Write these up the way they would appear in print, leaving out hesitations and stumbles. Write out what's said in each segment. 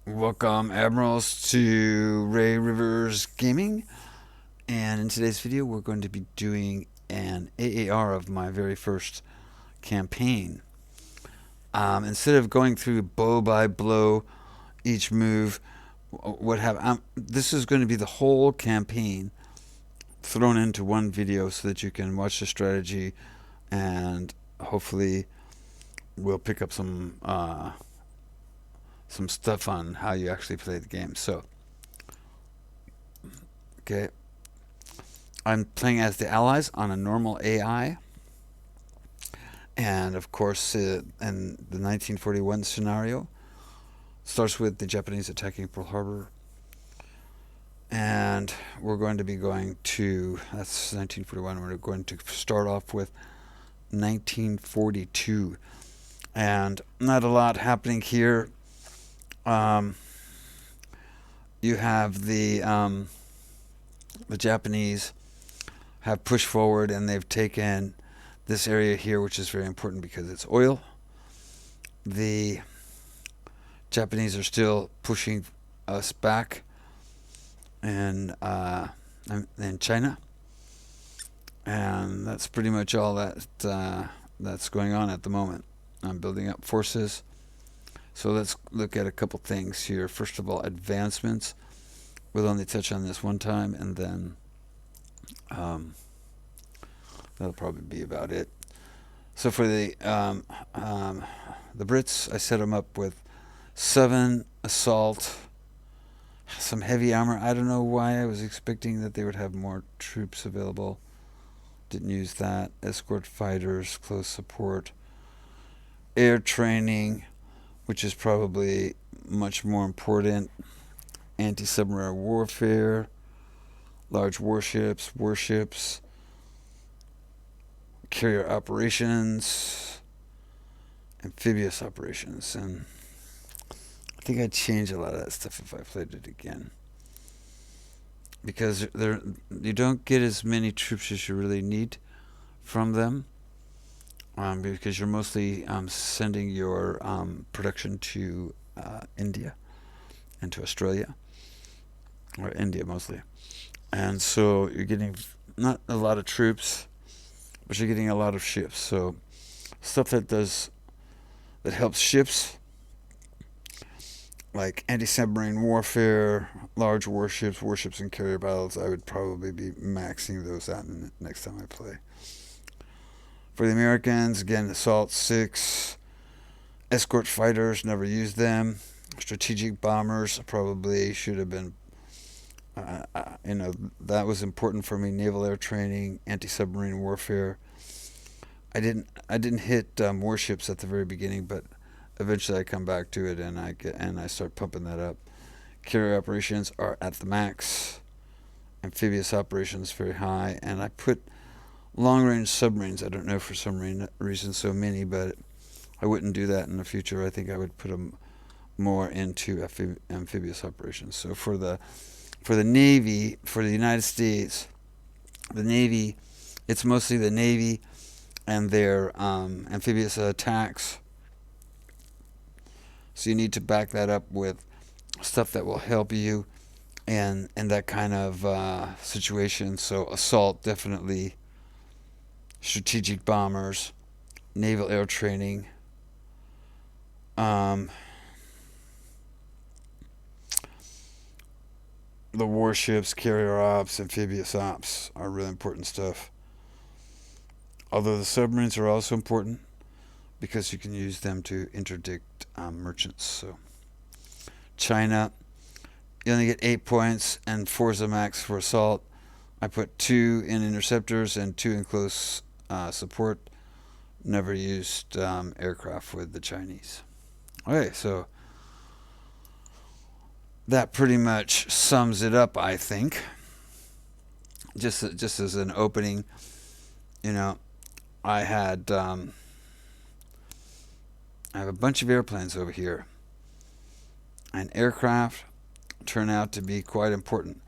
Welcome, Admirals, to Ray Rivers Gaming. And in today's video, we're going to be doing an AAR of my very first campaign. Instead of going through blow by blow each move, this is going to be the whole campaign thrown into one video so that you can watch the strategy and hopefully we'll pick up some stuff on how you actually play the game. So, okay, I'm playing as the Allies on a normal AI, and of course, in the 1941 scenario, starts with the Japanese attacking Pearl Harbor, and we're going to be going to that's 1941. We're going to start off with 1942, and not a lot happening here. You have the Japanese have pushed forward and they've taken this area here, which is very important because it's oil. The Japanese are still pushing us back in China, and that's pretty much all that's going on at the moment. I'm building up forces. So let's look at a couple things here. First of all, advancements. We'll only touch on this one time, and then that'll probably be about it. So for the Brits, I set them up with 7 assault, some heavy armor. I don't know why I was expecting that they would have more troops available. Didn't use that. Escort fighters, close support, air training, which is probably much more important, anti-submarine warfare, large warships, carrier operations, amphibious operations, and I think I'd change a lot of that stuff if I played it again, because you don't get as many troops as you really need from them. Because you're mostly sending your production to India and to Australia, or India mostly. And so you're getting not a lot of troops, but you're getting a lot of ships. So stuff that helps ships, like anti-submarine warfare, large warships and carrier battles, I would probably be maxing those out next time I play. For the Americans, again, assault 6, escort fighters, never used them. Strategic bombers probably should have been, that was important for me. Naval air training, anti-submarine warfare. I didn't hit warships at the very beginning, but eventually I come back to it and I start pumping that up. Carrier operations are at the max. Amphibious operations very high, and I put long-range submarines. I don't know for some reason so many, but I wouldn't do that in the future. I think I would put them more into amphibious operations. So for the Navy, for the United States, the Navy, it's mostly the Navy and their amphibious attacks. So you need to back that up with stuff that will help you in that kind of situation. So assault, definitely. Strategic bombers, naval air training, the warships, carrier ops, amphibious ops are really important stuff. Although the submarines are also important because you can use them to interdict merchants. So China, you only get 8 points and 4 is the max for assault. I put 2 in interceptors and 2 in close support. Never used aircraft with the Chinese. Okay, so that pretty much sums it up, I think. Just as an opening, I have a bunch of airplanes over here, and aircraft turn out to be quite important,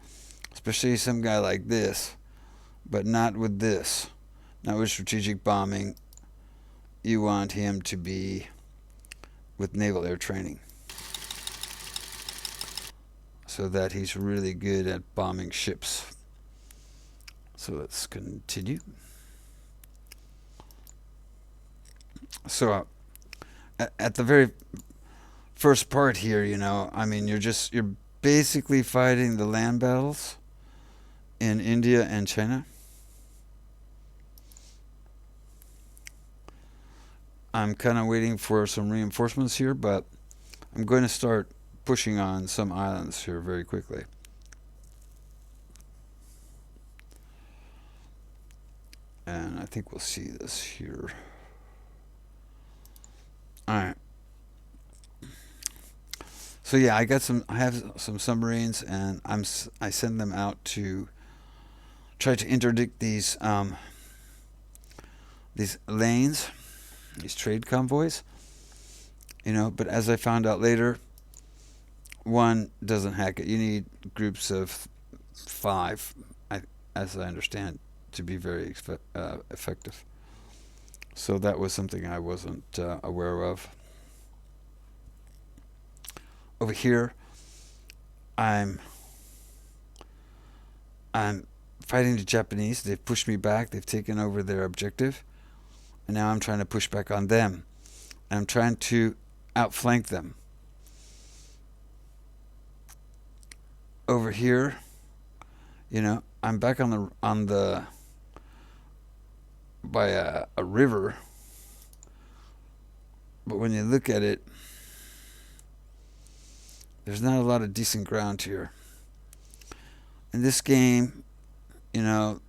especially some guy like this, but not with this. Not with strategic bombing. You want him to be with naval air training. so that he's really good at bombing ships. So let's continue. So at the very first part here, I mean, you're basically fighting the land battles in India and China. I'm kind of waiting for some reinforcements here, but I'm going to start pushing on some islands here very quickly. And I think we'll see this here. All right. So yeah, I have some submarines, and I send them out to try to interdict these lanes, these trade convoys. But as I found out later, one doesn't hack it. You need groups of 5, as I understand, to be very effective. So that was something I wasn't aware of. Over here, I'm fighting the Japanese. They've pushed me back. They've taken over their objective, and now I'm trying to push back on them. And I'm trying to outflank them. Over here, I'm back on the by a river, but when you look at it, there's not a lot of decent ground here. In this game, the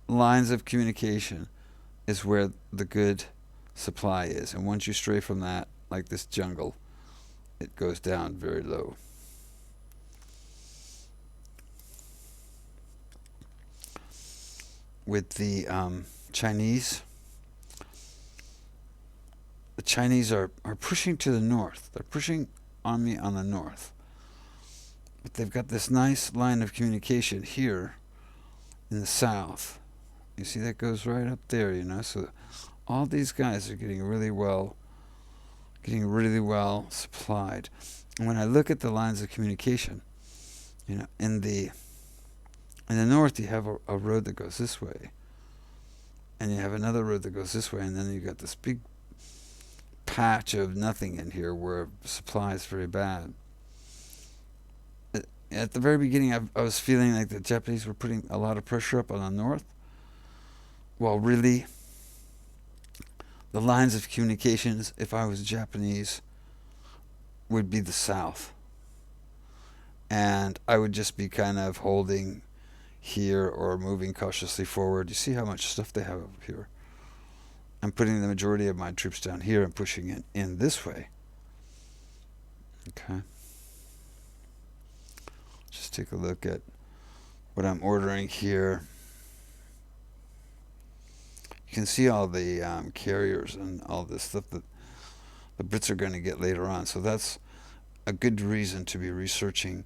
lines of communication is where the good supply is, and once you stray from that, like this jungle, it goes down very low. With the Chinese are pushing to the north. They're pushing on me on the north, but they've got this nice line of communication here in the south. You see that goes right up there, so all these guys are getting really well supplied. And when I look at the lines of communication, in the north you have a road that goes this way, and you have another road that goes this way, and then you got this big patch of nothing in here where supply is very bad. At the very beginning, I was feeling like the Japanese were putting a lot of pressure up on the north, while really the lines of communications, if I was Japanese, would be the south. And I would just be kind of holding here or moving cautiously forward. You see how much stuff they have up here. I'm putting the majority of my troops down here and pushing it in this way. Okay. Just take a look at what I'm ordering here. You can see all the carriers and all this stuff that the Brits are going to get later on. So that's a good reason to be researching,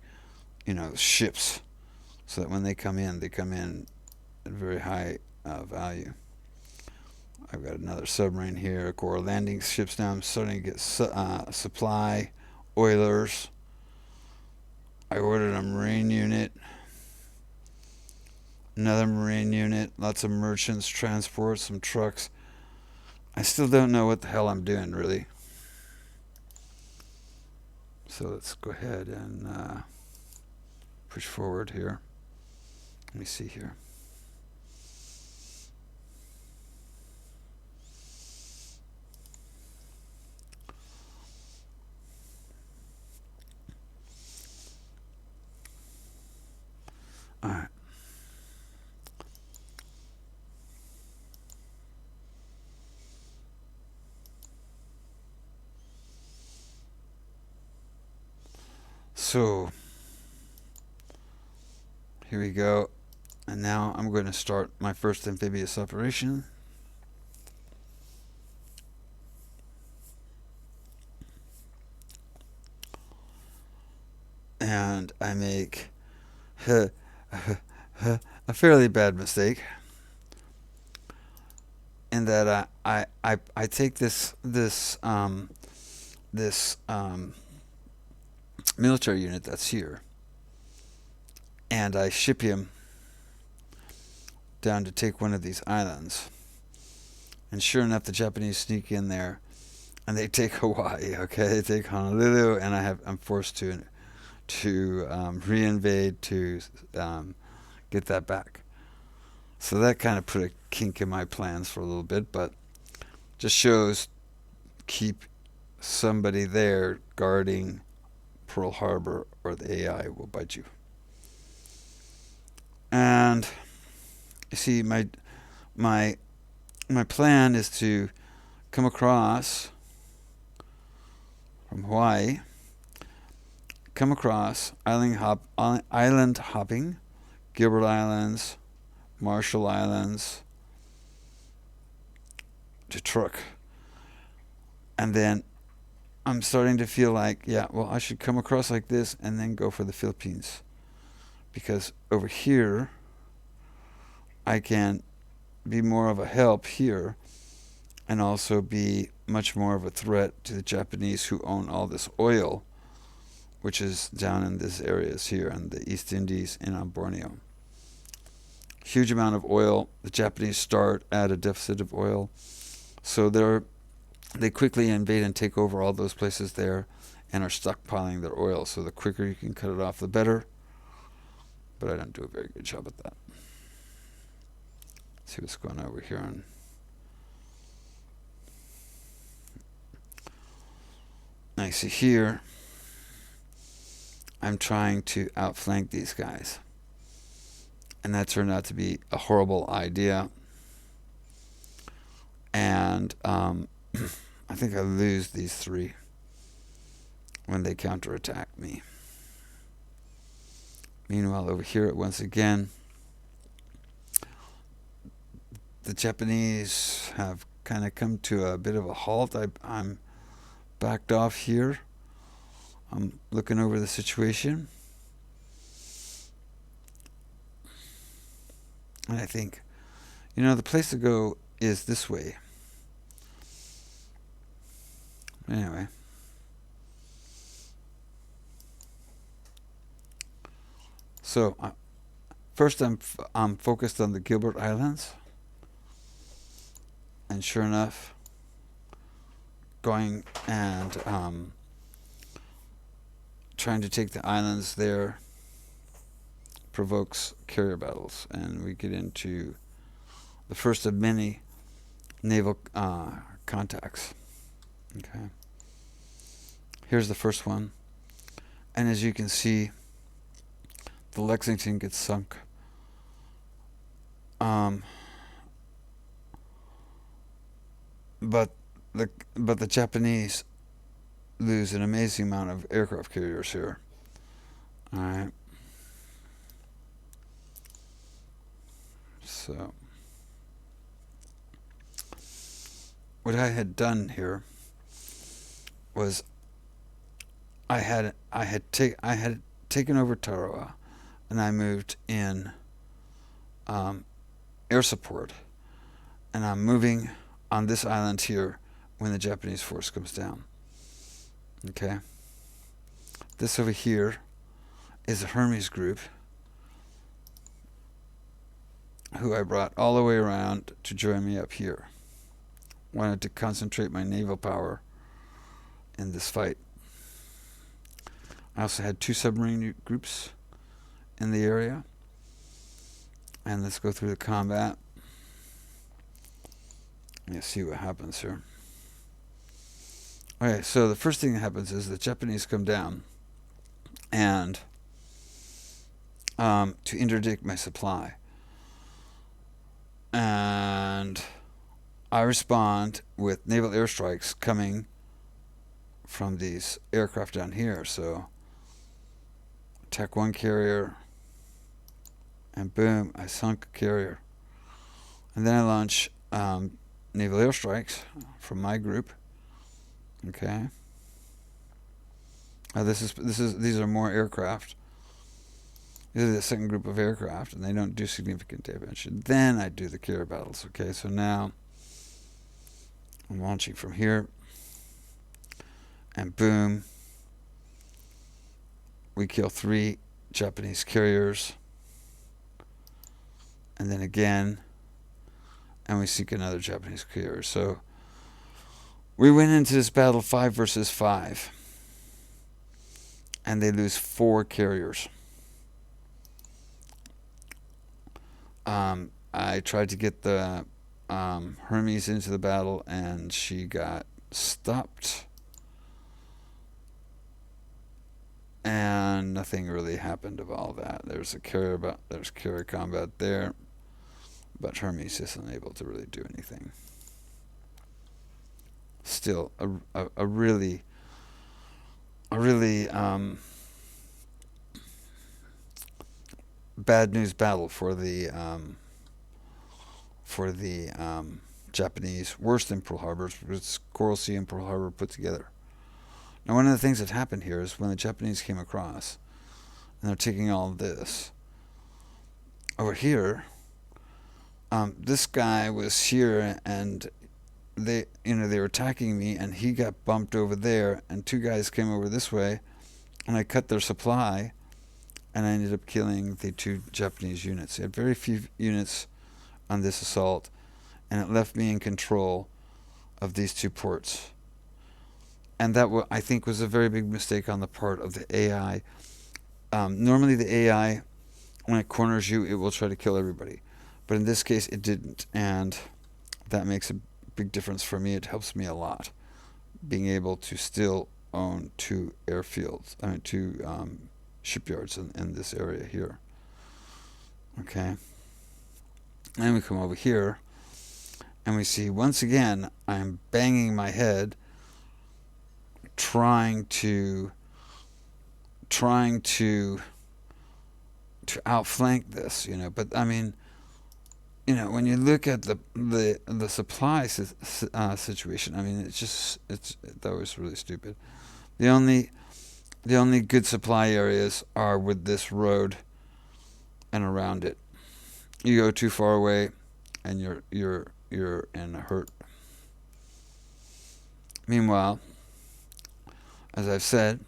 ships, so that when they come in at very high value. I've got another submarine here, core landing ships. Now I'm starting to get supply, oilers. I ordered a marine unit, another marine unit, lots of merchants, transport, some trucks. I still don't know what the hell I'm doing, really. So let's go ahead and push forward here. Let me see here. All right. So here we go. And now I'm going to start my first amphibious operation. And I make a fairly bad mistake in that I take this military unit that's here, and I ship him down to take one of these islands. And sure enough, the Japanese sneak in there, and they take Hawaii. Okay, they take Honolulu, and I'm forced to reinvade to get that back. So that kind of put a kink in my plans for a little bit, but just shows keep somebody there guarding Pearl Harbor, or the AI will bite you. And you see, my plan is to come across from Hawaii, come across island hopping, Gilbert Islands, Marshall Islands, to Truk. And then I'm starting to feel like, yeah, well, I should come across like this and then go for the Philippines. Because over here, I can be more of a help here and also be much more of a threat to the Japanese who own all this oil, which is down in these areas here in the East Indies and on Borneo. Huge amount of oil. The Japanese start at a deficit of oil. So they quickly invade and take over all those places there and are stockpiling their oil. So the quicker you can cut it off, the better. But I don't do a very good job at that. Let's see what's going on over here on. Now, see here, I'm trying to outflank these guys. And that turned out to be a horrible idea. And I think I lose these three when they counterattack me. Meanwhile, over here, once again, the Japanese have kind of come to a bit of a halt. I'm backed off here. I'm looking over the situation. And I think, the place to go is this way. Anyway. So, first I'm focused on the Gilbert Islands. And sure enough, going and trying to take the islands there provokes carrier battles, and we get into the first of many naval contacts. Okay. Here's the first one, and as you can see, the Lexington gets sunk. But the Japanese lose an amazing amount of aircraft carriers here. All right. So what I had done here was I had taken over Tarawa, and I moved in air support, and I'm moving on this island here when the Japanese force comes down. Okay. This over here is a Hermes group who I brought all the way around to join me up here. Wanted to concentrate my naval power in this fight. I also had 2 submarine groups in the area. And let's go through the combat. Let's see what happens here. Okay, so the first thing that happens is the Japanese come down and to interdict my supply. And I respond with naval airstrikes coming from these aircraft down here. So attack one carrier, and boom, I sunk a carrier. And then I launch naval airstrikes from my group. Okay. These are more aircraft. These are the second group of aircraft, and they don't do significant damage. And then I do the carrier battles. Okay, so now I'm launching from here, and boom, we kill 3 Japanese carriers, and then again, and we sink another Japanese carrier. So we went into this battle 5 versus 5, and they lose 4 carriers. I tried to get the Hermes into the battle, and she got stopped, and nothing really happened of all that. There's carrier combat there, but Hermes isn't able to really do anything. Still, a really bad news battle for the Japanese. Worse than Pearl Harbor. It's Coral Sea and Pearl Harbor put together. Now, one of the things that happened here is when the Japanese came across, and they're taking all of this over here. This guy was here, and they were attacking me, and he got bumped over there, and 2 guys came over this way, and I cut their supply, and I ended up killing the 2 Japanese units. They had very few units on this assault, and it left me in control of these 2 ports. And that, I think, was a very big mistake on the part of the AI. Normally the AI, when it corners you, it will try to kill everybody. But in this case, it didn't, and that makes a big difference for me. It helps me a lot, being able to still own 2 airfields, 2 shipyards in this area here. Okay. And we come over here, and we see, once again, I'm banging my head, trying to outflank this, But I mean, when you look at the supply situation, I mean, that was really stupid. The only good supply areas are with this road and around it. You go too far away, and you're in a hurt. Meanwhile, as I've said,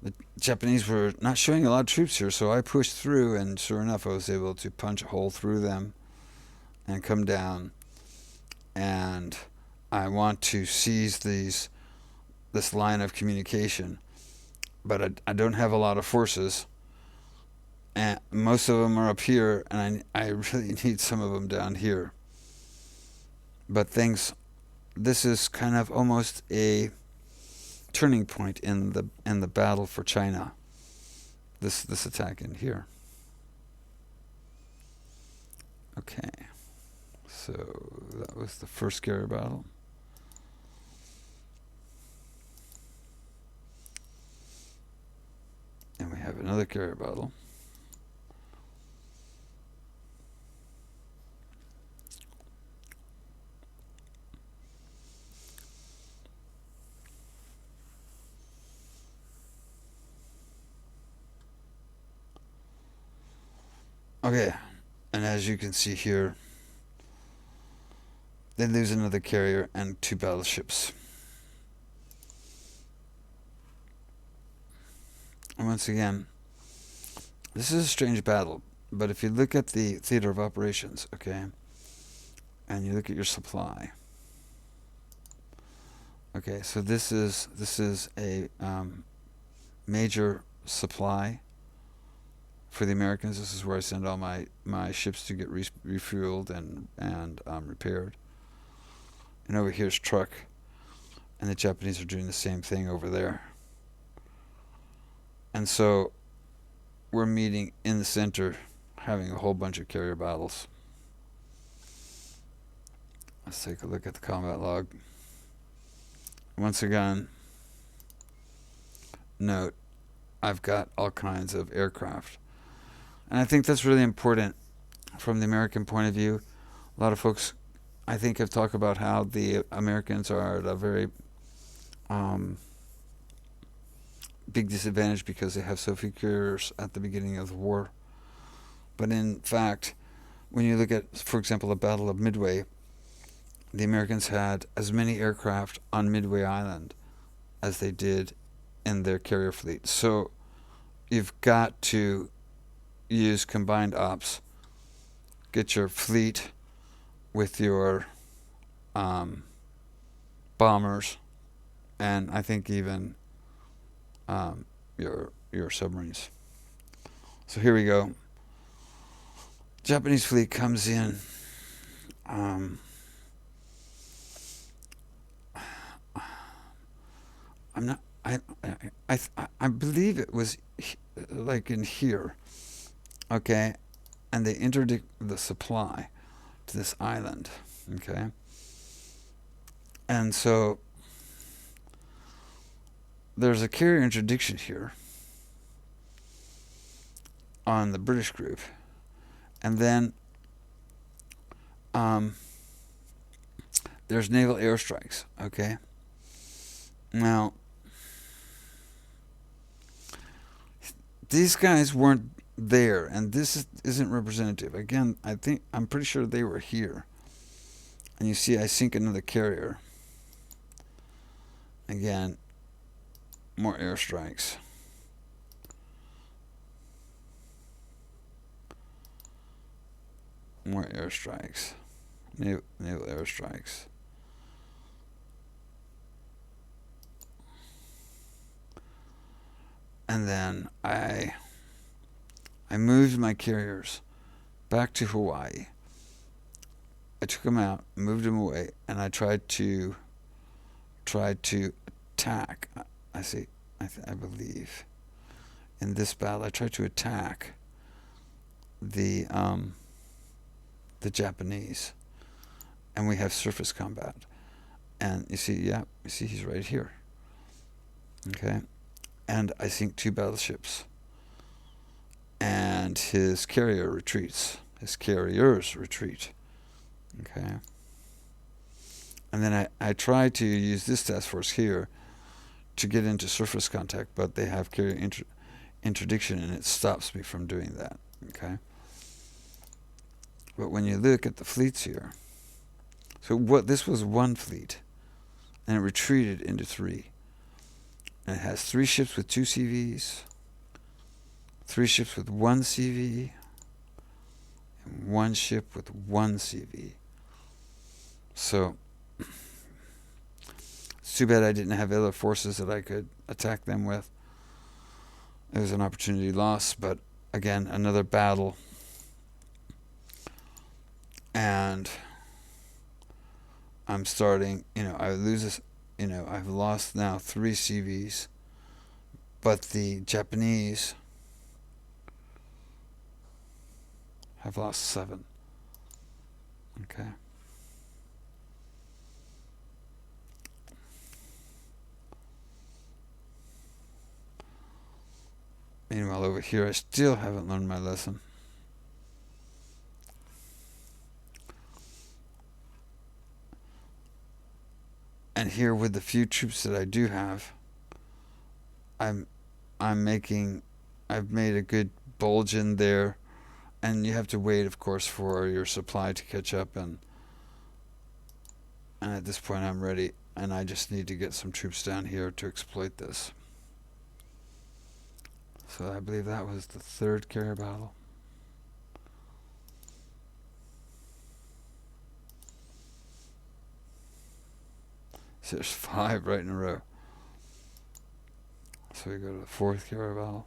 the Japanese were not showing a lot of troops here, so I pushed through, and sure enough, I was able to punch a hole through them and come down. And I want to seize this line of communication, but I don't have a lot of forces, and most of them are up here, and I really need some of them down here. But this is kind of almost a turning point in the battle for China. This attack in here. Okay, so that was the first carrier battle. And we have another carrier battle. Okay, and as you can see here, they lose another carrier and 2 battleships. And once again, this is a strange battle, but if you look at the theater of operations, okay, and you look at your supply, okay, so this is a major supply for the Americans. This is where I send all my ships to get refueled and repaired. And over here's Truk, and the Japanese are doing the same thing over there. And so we're meeting in the center, having a whole bunch of carrier battles. Let's take a look at the combat log. Once again, note, I've got all kinds of aircraft. And I think that's really important from the American point of view. A lot of folks, I think, have talked about how the Americans are at a very big disadvantage because they have so few carriers at the beginning of the war. But in fact, when you look at, for example, the Battle of Midway, the Americans had as many aircraft on Midway Island as they did in their carrier fleet. So you've got to use combined ops. Get your fleet with your bombers, and I think even your submarines. So here we go. Japanese fleet comes in. I'm not. I believe it was like in here. Okay, and they interdict the supply to this island. Okay, and so there's a carrier interdiction here on the British group, and then there's naval airstrikes. Okay, now these guys weren't there, and this isn't representative. Again, I'm pretty sure they were here. And you see I sink another carrier. Again, more airstrikes. More airstrikes. Naval airstrikes. And then I moved my carriers back to Hawaii. I took them out, moved them away, and I tried to attack. I believe in this battle I tried to attack the Japanese, and we have surface combat. And you see he's right here. Okay. And I sink 2 battleships. And his carrier retreats. His carriers retreat. Okay. And then I try to use this task force here to get into surface contact, but they have carrier interdiction, and it stops me from doing that. Okay. But when you look at the fleets here, so this was 1 fleet, and it retreated into 3. And it has 3 ships with 2 CVs, 3 ships with 1 CV, and 1 ship with 1 CV. So it's too bad I didn't have other forces that I could attack them with. It was an opportunity lost, but again, another battle. And I'm starting, I lose this. I've lost now 3 CVs, but the Japanese have lost 7. Okay. Meanwhile, over here, I still haven't learned my lesson. And here, with the few troops that I do have, I've made a good bulge in there, and you have to wait, of course, for your supply to catch up, and at this point I'm ready, and I just need to get some troops down here to exploit this. So I believe that was the 3rd carrier battle. So there's 5 right in a row. So we go to the 4th carrier battle.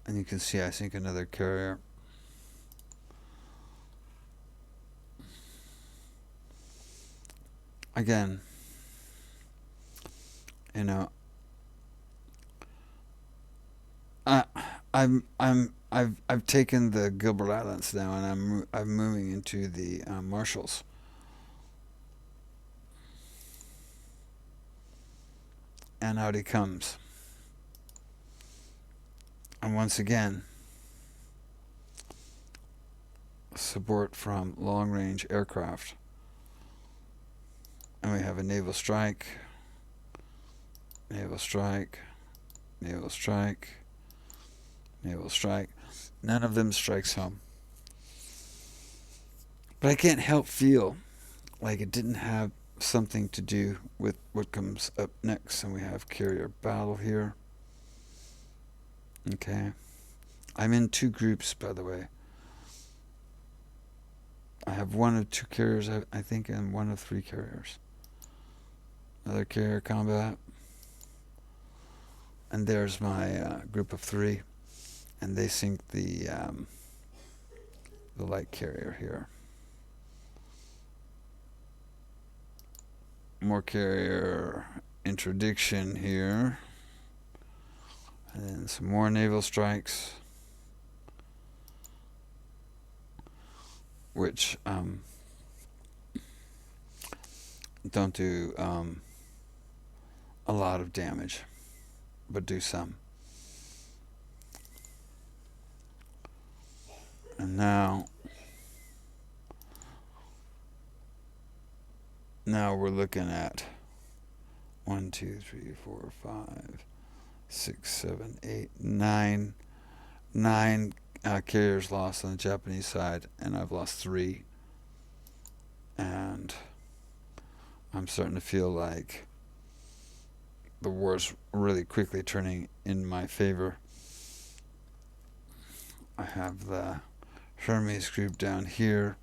And you can see I sink another carrier. Again, I've taken the Gilbert Islands now, and I'm moving into the Marshalls. And out he comes. And once again, support from long-range aircraft. And we have a naval strike, naval strike, naval strike. None of them strikes home. But I can't help feel like it didn't have something to do with what comes up next. And we have carrier battle here. Okay. I'm in two groups, by the way. I have one of two carriers, I think, and one of three carriers. Another carrier combat. And there's my group of three. And they sink the light carrier here. More carrier interdiction here. And then some more naval strikes. Which don't do a lot of damage, but do some. And now we're looking at 1, 2, 3, 4, 5, 6, 7, 8, 9 carriers lost on the Japanese side, and I've lost 3. And I'm starting to feel like the war's really quickly turning in my favor. I have the Hermes group down here.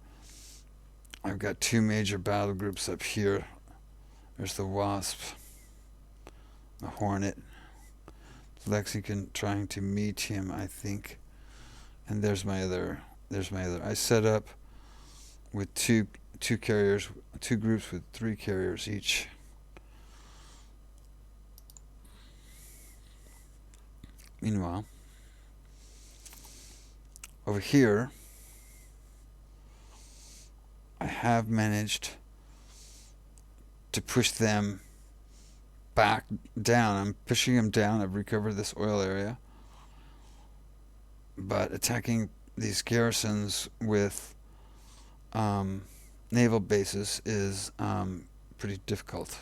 I've got 2 major battle groups up here. There's the Wasp, the Hornet, Lexington trying to meet him, I think. And there's my other. I set up with two carriers, 2 groups with 3 carriers each. Meanwhile, over here, I have managed to push them back down. I'm pushing them down. I've recovered this oil area. But attacking these garrisons with naval bases is pretty difficult.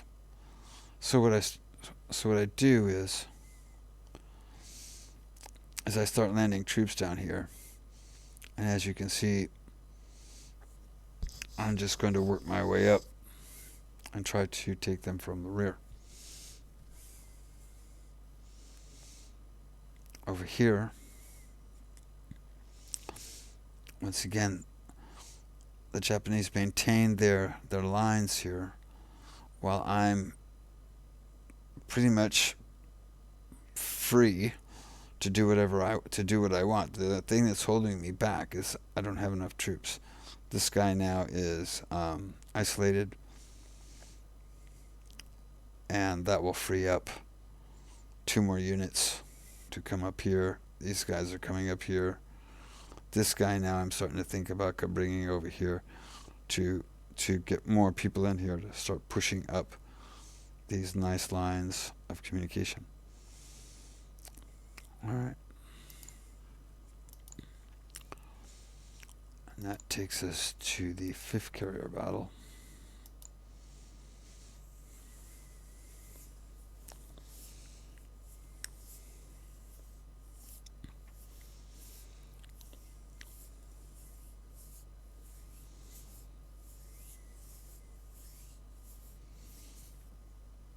So what I do is I start landing troops down here, and as you can see, I'm just going to work my way up and try to take them from the rear. Over here, once again, the Japanese maintain their lines here, while I'm pretty much free to do what I want. The thing that's holding me back is I don't have enough troops. This guy now is isolated, and that will free up 2 more units to come up here. These guys are coming up here. This guy now I'm starting to think about bringing over here to get more people in here to start pushing up these nice lines of communication. All right. And that takes us to the 5th carrier battle.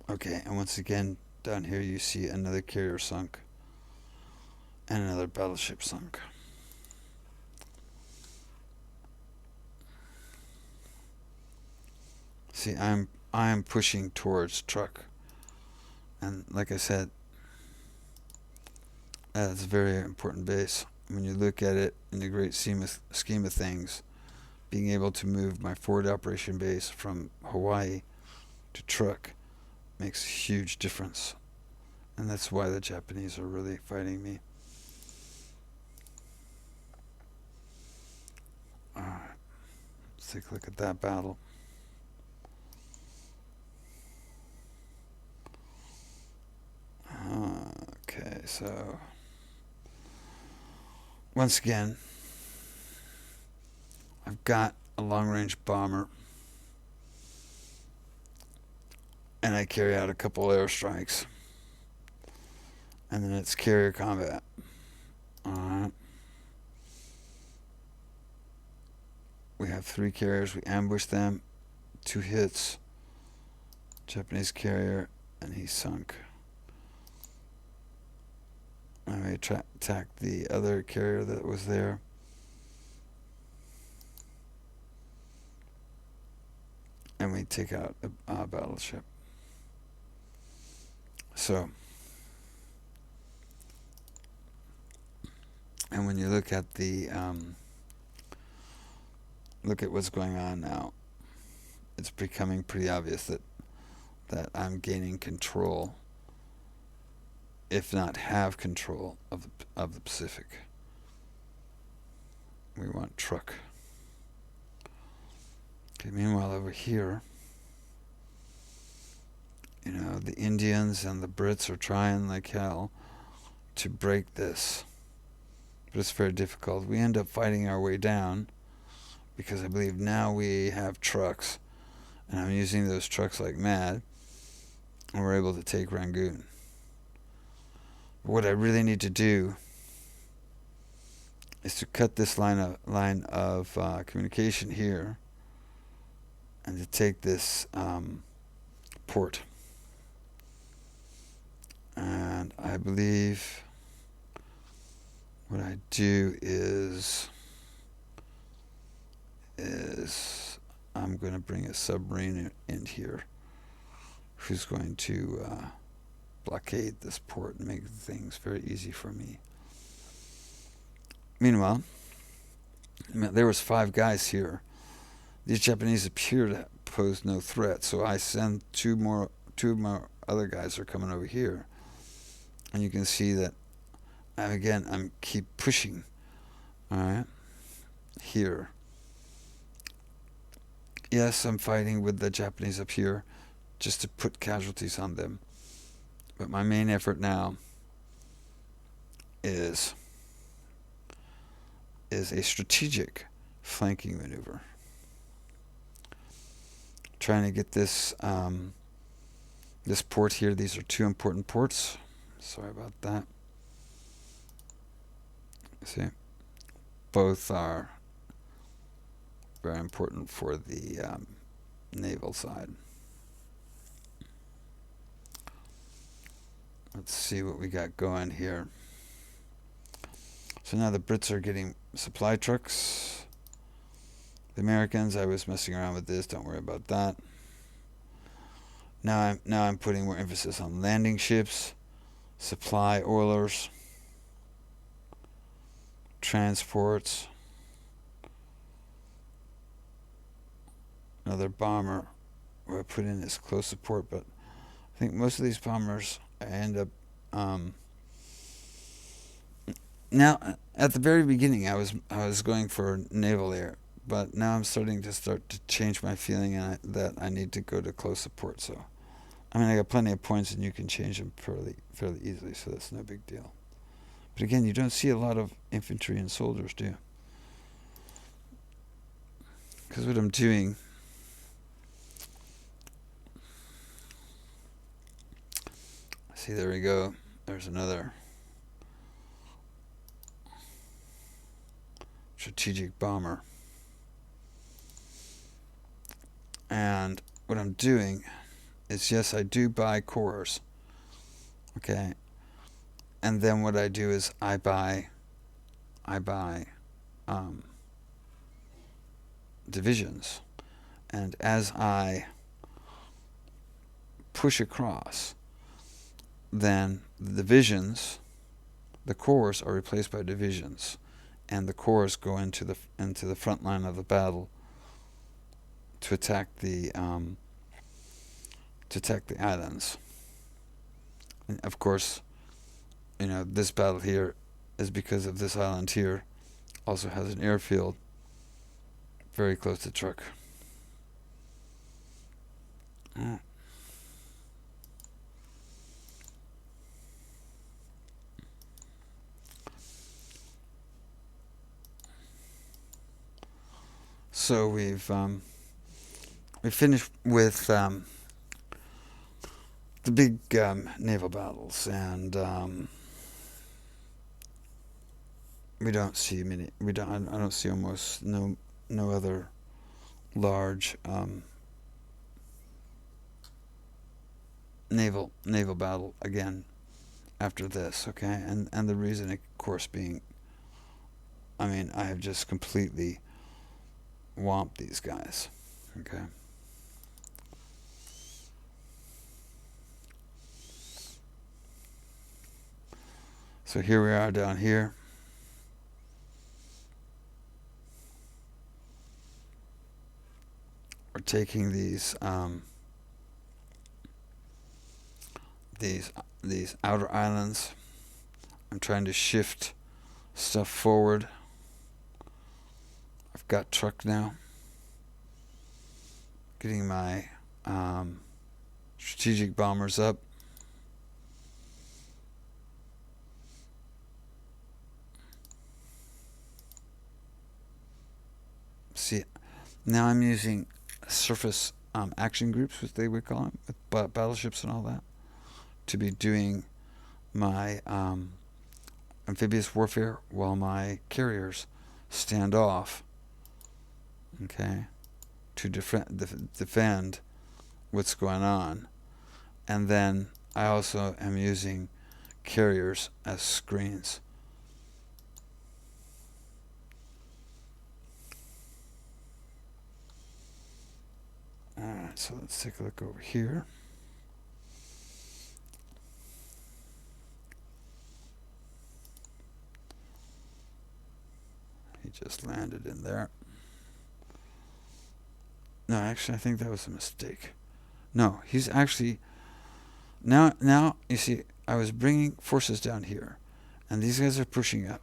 Okay, and once again, down here you see another carrier sunk and another battleship sunk. See, I'm pushing towards Truk, and like I said, that's a very important base. When you look at it in the great scheme of things, being able to move my forward operation base from Hawaii to Truk makes a huge difference, and that's why the Japanese are really fighting me. Alright, let's take a look at that battle. Okay, so once again, I've got a long-range bomber, and I carry out a couple airstrikes, And then it's carrier combat. Alright. We have 3 carriers. We ambush them. 2 hits. Japanese carrier, and he sunk. And we attacked the other carrier that was there. And we take out a battleship. So, and when you look at the look at what's going on now, it's becoming pretty obvious that I'm gaining control, if not have control, of the Pacific. We want Truk. Okay, meanwhile over here, you know, the Indians and the Brits are trying like hell to break this. But it's very difficult. We end up fighting our way down because I believe now we have trucks, and I'm using those trucks like mad, and we're able to take Rangoon. But what I really need to do is to cut this line of communication here, and to take this port. And I believe what I do is I'm going to bring a submarine in here who's going to blockade this port and make things very easy for me. Meanwhile, there was 5 guys here. These Japanese appear to pose no threat, so I send 2 more other guys are coming over here. And you can see that I'm keep pushing. Alright. Here. Yes, I'm fighting with the Japanese up here just to put casualties on them. But my main effort now is a strategic flanking maneuver. Trying to get this this port here. These are 2 important ports. Sorry about that. See, both are very important for the naval side. Let's see what we got going here. So now the Brits are getting supply trucks. The Americans, I was messing around with this. Don't worry about that. Now I'm putting more emphasis on landing ships, supply oilers, transports. Another bomber where I put in as close support, but I think most of these bombers I end up now at the very beginning I was going for naval air, but now I'm starting to change my feeling that I need to go to close support. So I mean, I got plenty of points and you can change them fairly easily, so that's no big deal. But again, you don't see a lot of infantry and soldiers, do you? Because what I'm doing, see, there we go. There's another strategic bomber. And what I'm doing is, yes, I do buy cores. Okay. And then what I do is I buy divisions. And as I push across, then the divisions, the cores are replaced by divisions, and the cores go into the front line of the battle to attack the islands. And of course, you know, this battle here is because of this island here also has an airfield very close to Truk. So we finished with the big naval battles, and we don't see many. We don't. I don't see almost no other large naval battle again after this. Okay, and the reason, of course, being, I mean, I have just completely whomped these guys. Okay. So here we are down here. We're taking these outer islands. I'm trying to shift stuff forward. I've got Truk now. Getting my strategic bombers up. See, now I'm using surface action groups, what they would call them, with battleships and all that, to be doing my amphibious warfare while my carriers stand off. Okay, to defend what's going on, and then I also am using carriers as screens. Alright, so let's take a look over here. He just landed in there. No, actually, I think that was a mistake. No, he's actually... Now, you see, I was bringing forces down here, and these guys are pushing up.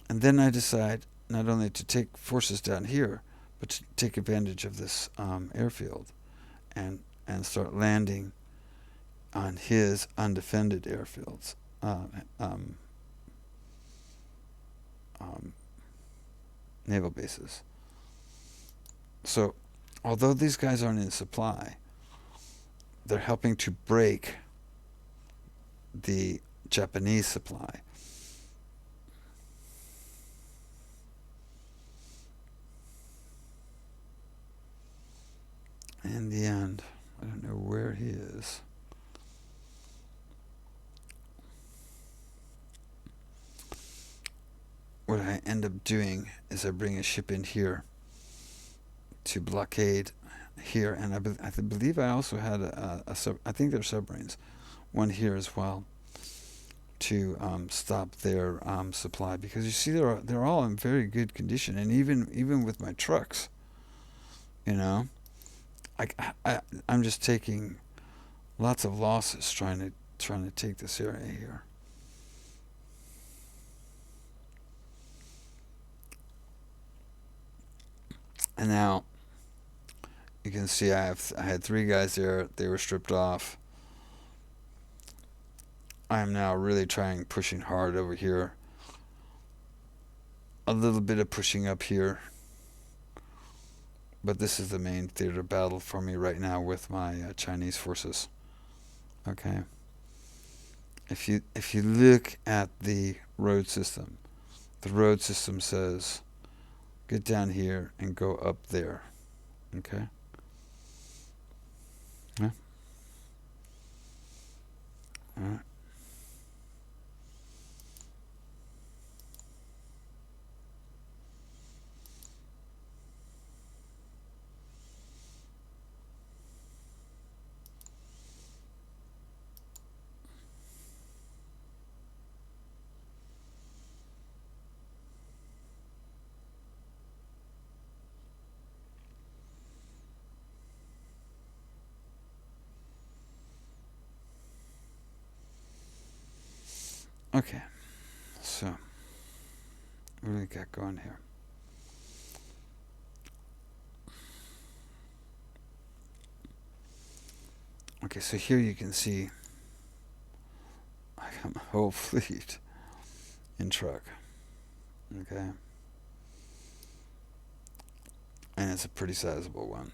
And then I decide not only to take forces down here, but to take advantage of this airfield and start landing on his undefended airfields, naval bases. So, although these guys aren't in supply, they're helping to break the Japanese supply. In the end, I don't know where he is. What I end up doing is I bring a ship in here to blockade here, and I believe I also had I think they're submarines, one here as well, to stop their supply, because you see they're all in very good condition, and even with my trucks, you know, I'm just taking lots of losses trying to take this area here. And now you can see I had 3 guys there. They were stripped off. I am now really pushing hard over here. A little bit of pushing up here. But this is the main theater battle for me right now with my Chinese forces. Okay. If you look at the road system says get down here and go up there. Okay. Yeah. All right. Okay, so what do we got going here? Okay, so here you can see I got my whole fleet in Truk. Okay, and it's a pretty sizable one.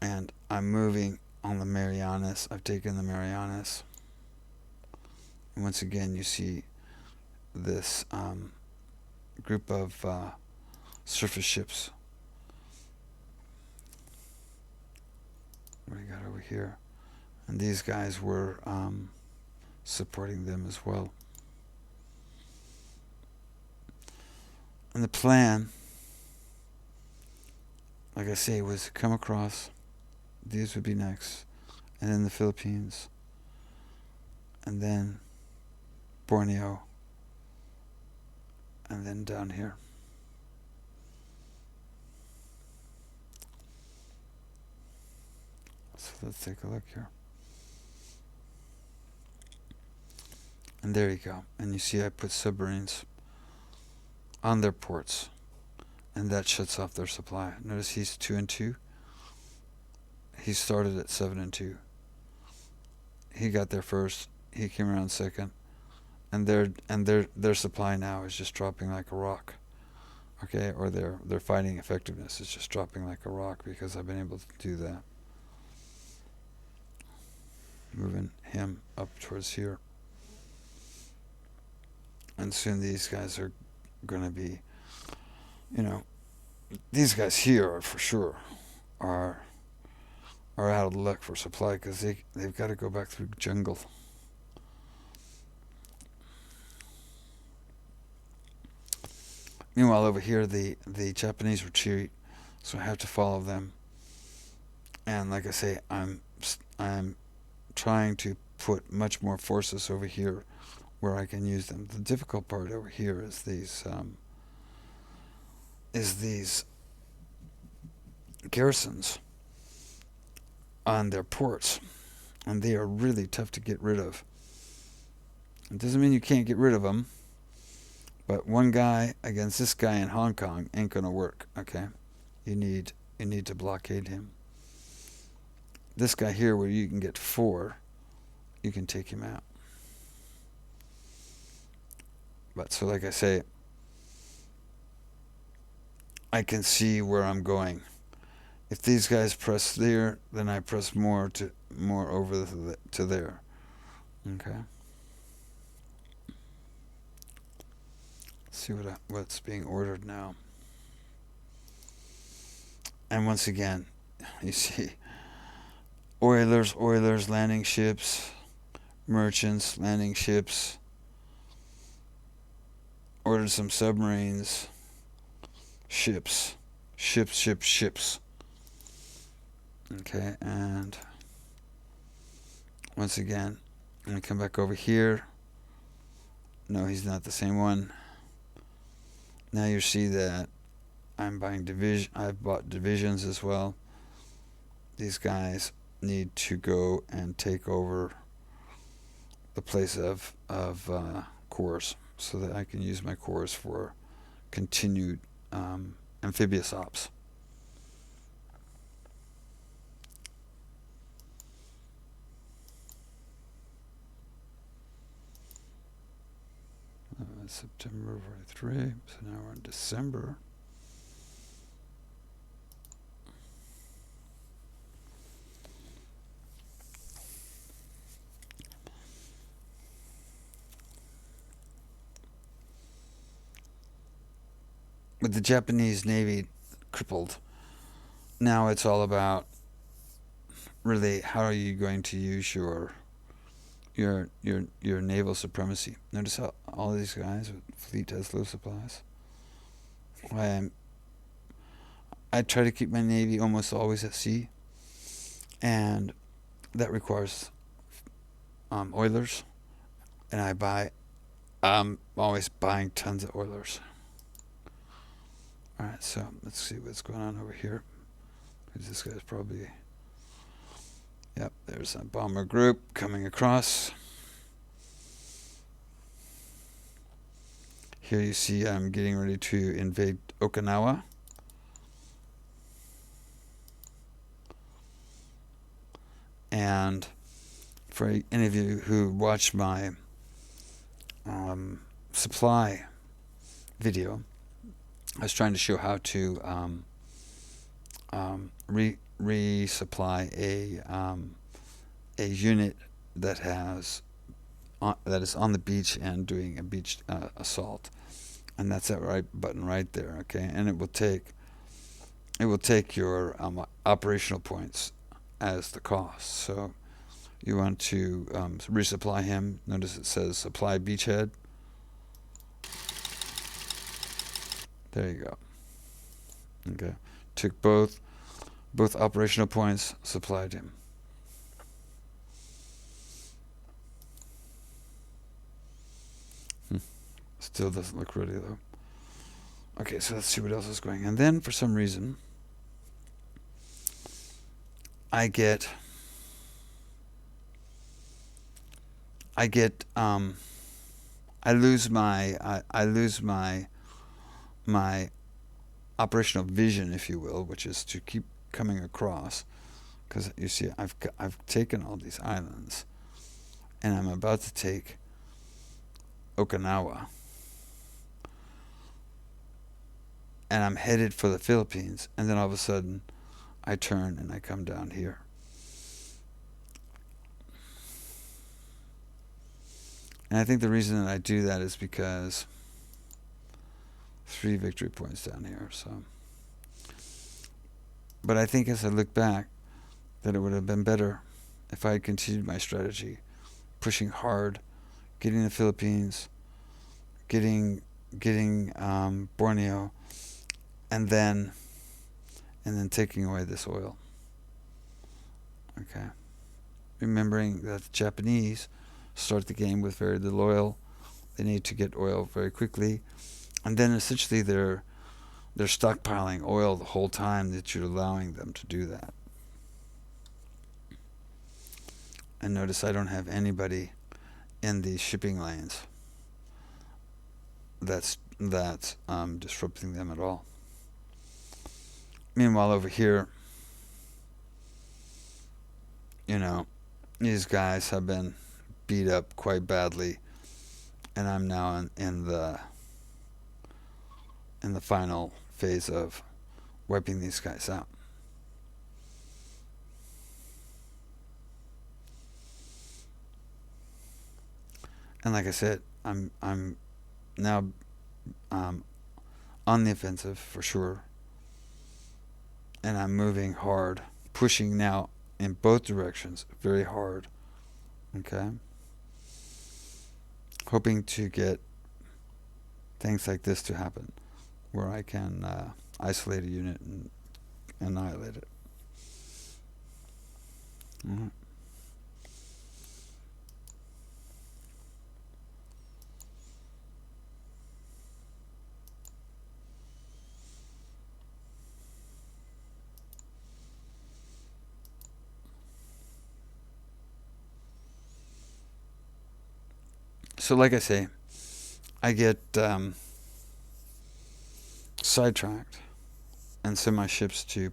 And I'm moving on the Marianas. I've taken the Marianas. And once again, you see this group of surface ships. What do you got over here? And these guys were supporting them as well. And the plan, like I say, was to come across. These would be next. And then the Philippines. And then Borneo. And then down here. So let's take a look here. And there you go. And you see I put submarines on their ports. And that shuts off their supply. Notice he's 2 and 2. He started at 7 and 2. He got there first. He came around second. And their supply now is just dropping like a rock. Okay, or their fighting effectiveness is just dropping like a rock because I've been able to do that. Moving him up towards here. And soon these guys are going to be, these guys here are for sure are out of luck for supply because they've got to go back through jungle. Meanwhile, over here, the Japanese retreat, so I have to follow them. And like I say, I'm trying to put much more forces over here where I can use them. The difficult part over here is these garrisons on their ports, and they are really tough to get rid of. It doesn't mean you can't get rid of them, but one guy against this guy in Hong Kong ain't gonna work. Okay, you need to blockade him. This guy here, where you can get 4, you can take him out. But so, like I say, I can see where I'm going. If these guys press there, then I press more over to there. Okay. Let's see what's being ordered now. And once again, you see, oilers, landing ships, merchants, landing ships. Ordered some submarines, ships. Okay, and once again, I'm going to come back over here. No, he's not the same one. Now you see that I'm buying division. I've bought divisions as well. These guys need to go and take over the place of cores, so that I can use my cores for continued amphibious ops. September 43, so now we're in December. With the Japanese Navy crippled, now it's all about really how are you going to use your naval supremacy. Notice how all these guys with fleet has low supplies. I try to keep my Navy almost always at sea, and that requires oilers, and I'm always buying tons of oilers. Alright, so let's see what's going on over here. Because this guy's probably... Yep, there's a bomber group coming across. Here you see I'm getting ready to invade Okinawa. And for any of you who watched my supply video, I was trying to show how to resupply a unit that has that is on the beach and doing a beach assault, and that's that right button right there. Okay, and it will take your operational points as the cost. So you want to resupply him. Notice it says supply beachhead. There you go. Okay, took both operational points, supplied him. Still doesn't look ready though. Okay, so let's see what else is going. And then for some reason, I get I lose my operational vision, if you will, which is to keep coming across, because you see I've taken all these islands, and I'm about to take Okinawa, and I'm headed for the Philippines, and then all of a sudden I turn and I come down here. And I think the reason that I do that is because 3 victory points down here. So, but I think as I look back, that it would have been better if I had continued my strategy, pushing hard, getting the Philippines, getting Borneo, and then taking away this oil. Okay, remembering that the Japanese start the game with very little oil. They need to get oil very quickly, and then essentially they're stockpiling oil the whole time that you're allowing them to do that. And notice I don't have anybody in these shipping lanes that's disrupting them at all. Meanwhile, over here, these guys have been beat up quite badly, and I'm now in the final phase of wiping these guys out. And like I said, I'm now on the offensive for sure, and I'm moving hard, pushing now in both directions very hard. Okay, hoping to get things like this to happen, where I can isolate a unit and annihilate it. Mm-hmm. So, like I say, I get sidetracked and send my ships to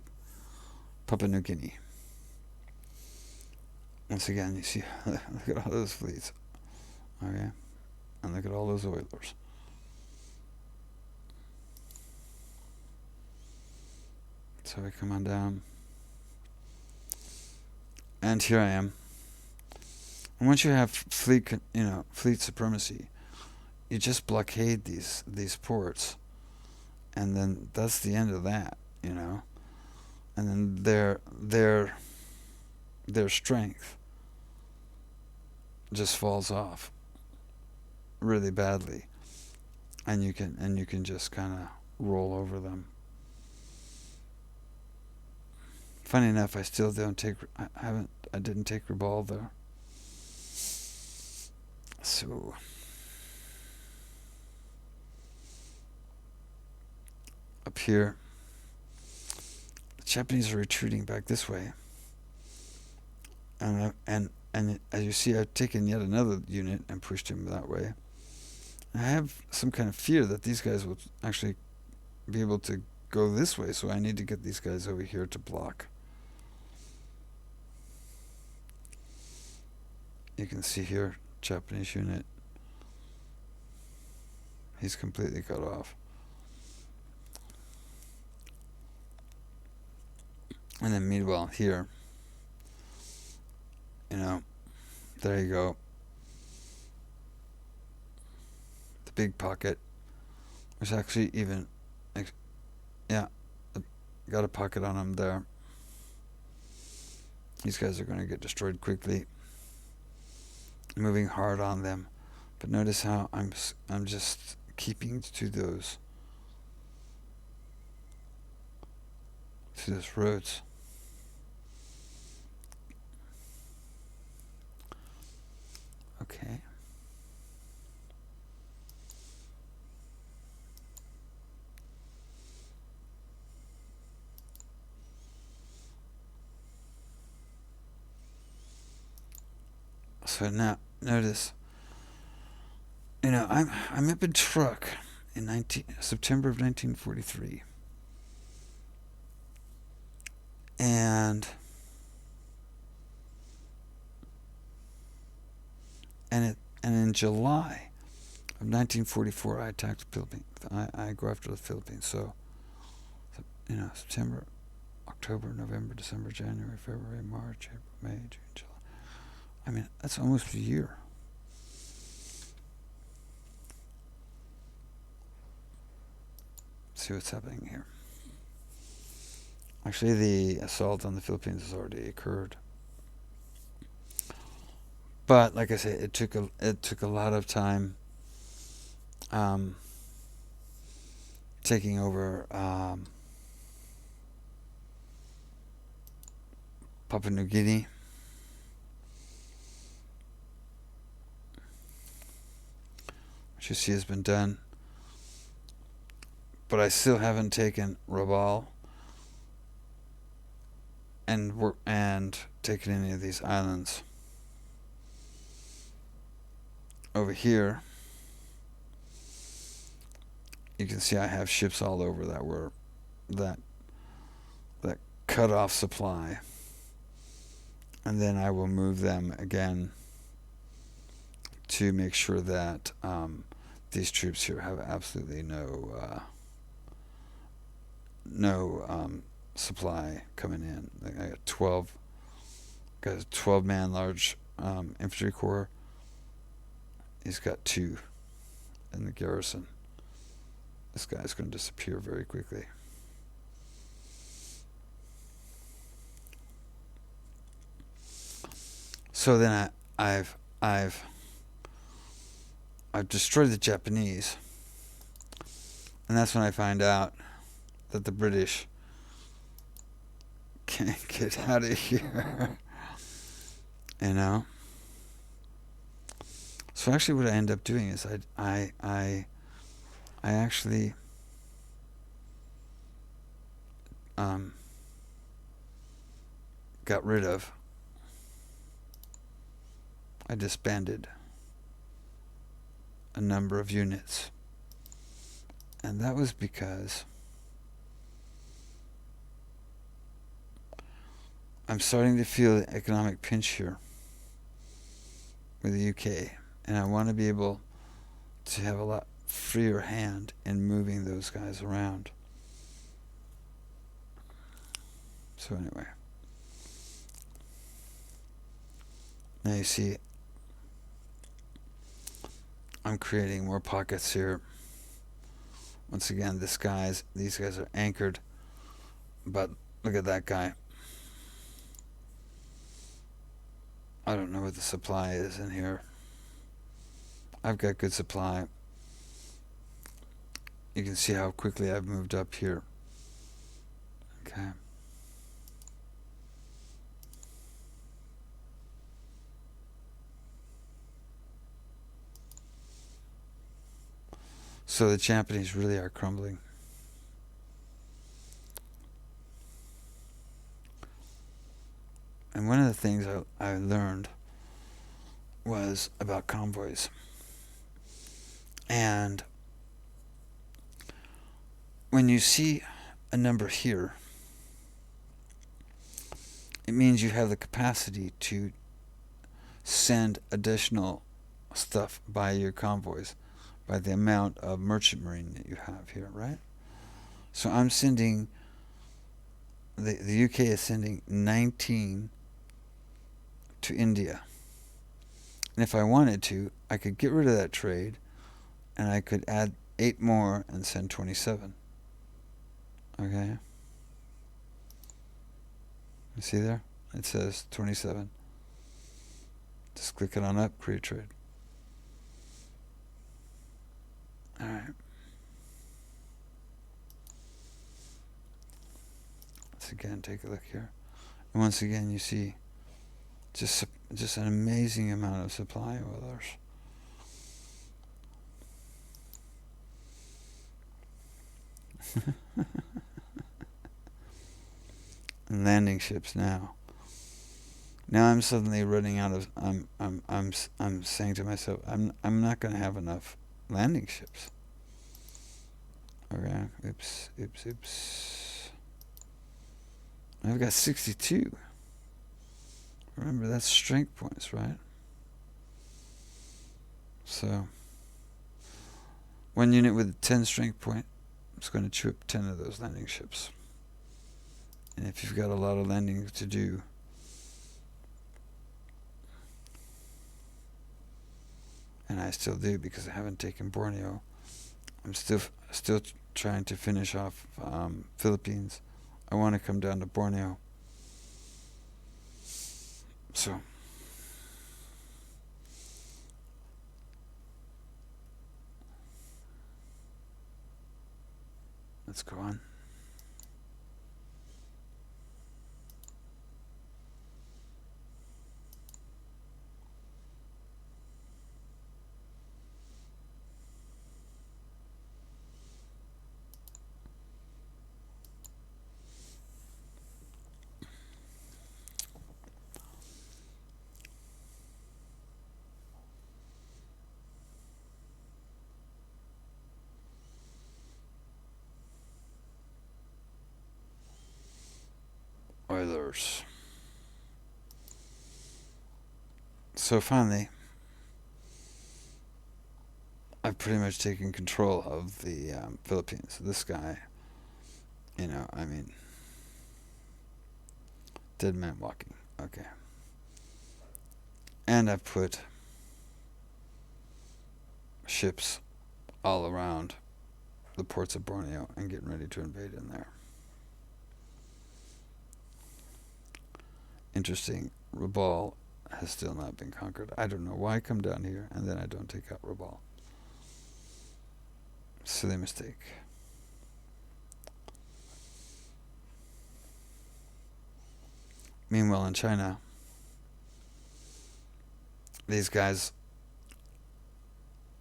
Papua New Guinea. Once again, you see, look at all those fleets. Okay, and look at all those oilers. So we come on down, and here I am. And once you have fleet supremacy, you just blockade these ports, and then that's the end of that. And then their strength just falls off really badly, and you can just kind of roll over them. Funny enough, I still don't take. I didn't take Rabaul there. So up here, the Japanese are retreating back this way, and as you see, I've taken yet another unit and pushed him that way. I have some kind of fear that these guys will actually be able to go this way, so I need to get these guys over here to block. You can see here, Japanese unit. He's completely cut off. And then meanwhile here, there you go. big pocket. There's actually even, yeah, got a pocket on them there. These guys are going to get destroyed quickly. Moving hard on them. But notice how I'm just keeping to those roads. Okay. So now notice, I'm up in Truk in September of 1943, and in July of 1944, I attacked the Philippines. I go after the Philippines. So September, October, November, December, January, February, March, April, May, June, July. I mean, that's almost a year. See what's happening here. Actually, the assault on the Philippines has already occurred. But like I say, it took a lot of time taking over Papua New Guinea. Which you see has been done. But I still haven't taken Rabaul and taken any of these islands. Over here, you can see I have ships all over that cut off supply, and then I will move them again to make sure that these troops here have absolutely no supply coming in. I got 12. Got a 12-man large infantry corps. He's got 2 in the garrison. This guy's going to disappear very quickly. So then I've destroyed the Japanese, and that's when I find out that the British can't get out of here. So actually, what I end up doing is I actually got rid of. I disbanded a number of units, and that was because I'm starting to feel the economic pinch here with the UK, and I want to be able to have a lot freer hand in moving those guys around. So anyway, now you see I'm creating more pockets here. Once again, these guys are anchored, but look at that guy. I don't know what the supply is in here. I've got good supply. You can see how quickly I've moved up here. Okay. So the Japanese really are crumbling. And one of the things I learned was about convoys. And when you see a number here, it means you have the capacity to send additional stuff by your convoys, by the amount of merchant marine that you have here, right? So I'm sending, the UK is sending 19 to India. And if I wanted to, I could get rid of that trade and I could add 8 more and send 27. Okay? You see there? It says 27. Just click it on up, create trade. Alright. Let's again take a look here. And once again, you see just an amazing amount of supply oilers. And landing ships now. Now I'm suddenly running out of. I'm saying to myself, I'm not going to have enough landing ships. Okay. Oops. I've got 62. Remember, that's strength points, right? So, one unit with 10 strength point is going to chew up 10 of those landing ships. And if you've got a lot of landing to do, and I still do because I haven't taken Borneo, I'm still trying to finish off Philippines. I want to come down to Borneo. So, let's go on. Oilers. So finally, I've pretty much taken control of the Philippines. This guy, dead man walking. Okay. And I've put ships all around the ports of Borneo and getting ready to invade in there. Interesting, Rabaul has still not been conquered. I don't know why I come down here and then I don't take out Rabaul. Silly mistake. Meanwhile, in China, these guys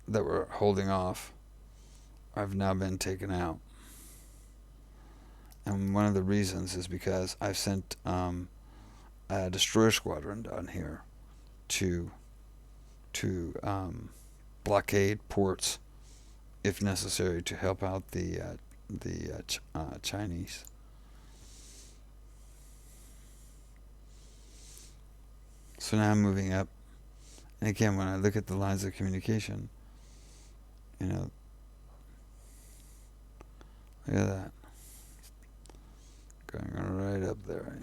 that were holding off have now been taken out. And one of the reasons is because I've sent a destroyer squadron down here to blockade ports if necessary to help out the Chinese. So now I'm moving up, and again, when I look at the lines of communication, look at that, going right up there,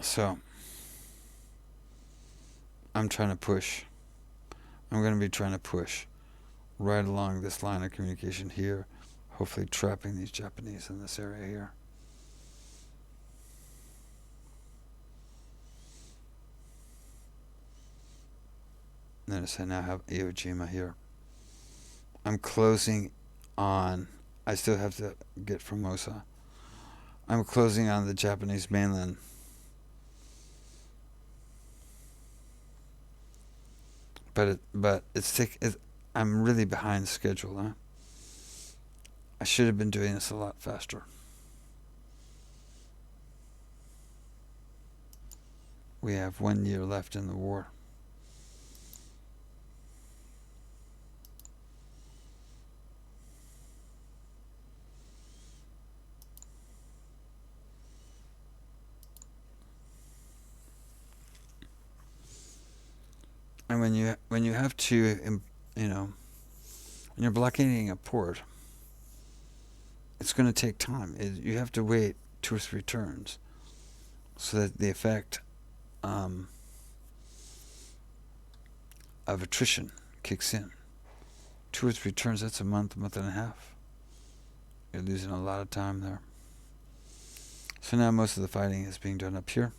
So, I'm going to be trying to push right along this line of communication here, hopefully trapping these Japanese in this area here. Notice I now have Iwo Jima here. I'm closing on, I still have to get Formosa. I'm closing on the Japanese mainland. But I'm really behind schedule, huh? I should have been doing this a lot faster. We have 1 year left in the war. And when you have to, when you're blockading a port, it's going to take time. You have to wait 2 or 3 turns so that the effect of attrition kicks in. 2 or 3 turns, that's a month and a half. You're losing a lot of time there. So now most of the fighting is being done up here.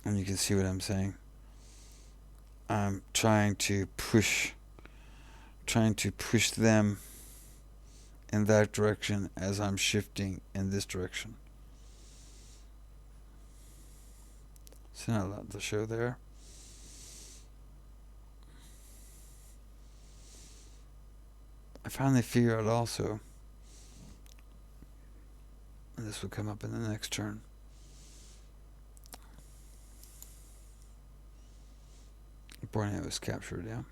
And you can see what I'm saying. I'm trying to push them in that direction as I'm shifting in this direction. So now let the show there. I finally figure out also, and this will come up in the next turn, Borneo was captured, yeah,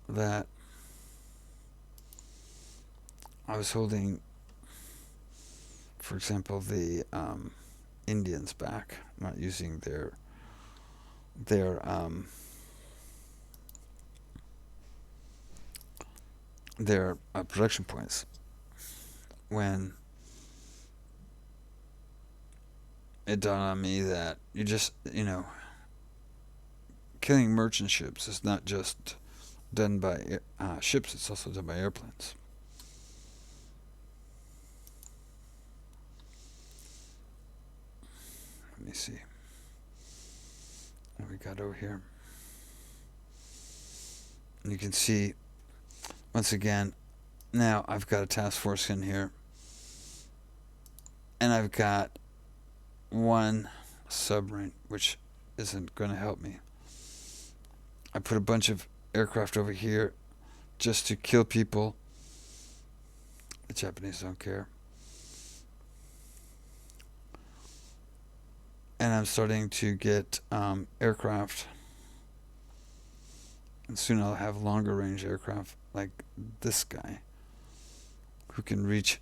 that I was holding, for example, the Indians back, not using their production points, when it dawned on me that killing merchant ships is not just done by ships, it's also done by airplanes. Let me see what we got over here. You can see, once again, now I've got a task force in here, and I've got one submarine, which isn't going to help me. I put a bunch of aircraft over here just to kill people. The Japanese don't care. And I'm starting to get aircraft. And soon I'll have longer range aircraft like this guy, who can reach